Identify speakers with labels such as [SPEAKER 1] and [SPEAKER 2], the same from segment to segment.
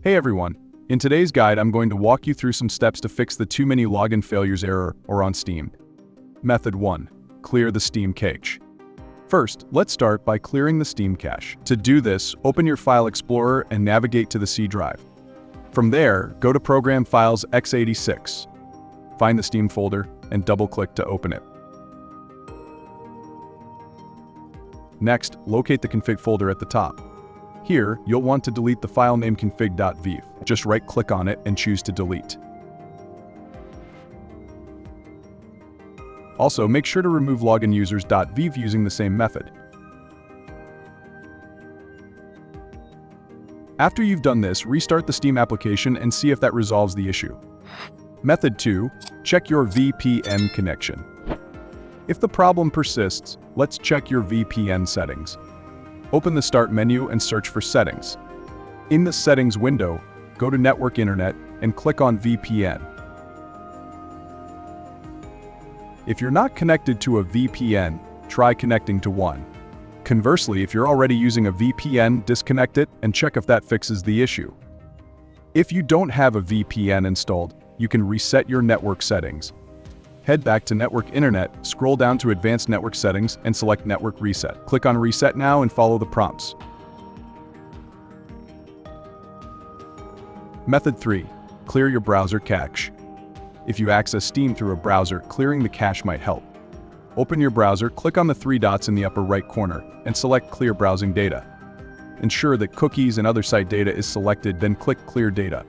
[SPEAKER 1] Hey everyone, in today's guide I'm going to walk you through some steps to fix the too many login failures error or on Steam. Method 1. Clear the Steam cache. First, let's start by clearing the Steam cache. To do this, open your File Explorer and navigate to the C drive. From there, go to Program Files x86. Find the Steam folder and double-click to open it. Next, locate the config folder at the top. Here, you'll want to delete the file name config.viv. Just right-click on it and choose to delete. Also, make sure to remove loginusers.viv using the same method. After you've done this, restart the Steam application and see if that resolves the issue. Method 2. Check your VPN connection. If the problem persists, let's check your VPN settings. Open the Start menu and search for Settings. In the Settings window, go to Network Internet and click on VPN. If you're not connected to a VPN, try connecting to one. Conversely, if you're already using a VPN, disconnect it and check if that fixes the issue. If you don't have a VPN installed, you can reset your network settings. Head back to Network Internet, scroll down to Advanced Network Settings and select Network Reset. Click on Reset Now and follow the prompts. Method 3. Clear your browser cache. If you access Steam through a browser, clearing the cache might help. Open your browser, click on the three dots in the upper right corner, and select Clear Browsing Data. Ensure that cookies and other site data is selected, then click Clear Data.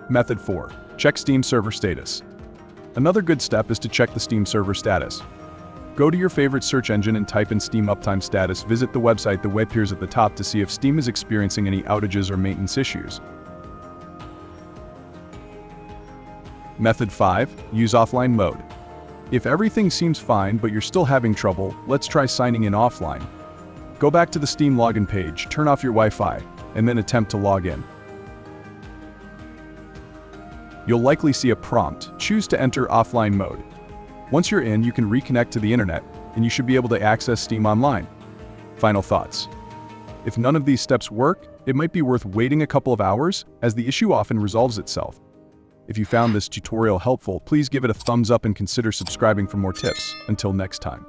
[SPEAKER 1] Method 4. Check Steam server status. Another good step is to check the Steam server status. Go to your favorite search engine and type in Steam uptime status. Visit the website that appears at the top to see if Steam is experiencing any outages or maintenance issues. Method 5. Use offline mode. If everything seems fine but you're still having trouble, let's try signing in offline. Go back to the Steam login page, turn off your Wi-Fi, and then attempt to log in. You'll likely see a prompt. Choose to enter offline mode. Once you're in, you can reconnect to the internet, and you should be able to access Steam online. Final thoughts. If none of these steps work, it might be worth waiting a couple of hours, as the issue often resolves itself. If you found this tutorial helpful, please give it a thumbs up and consider subscribing for more tips. Until next time.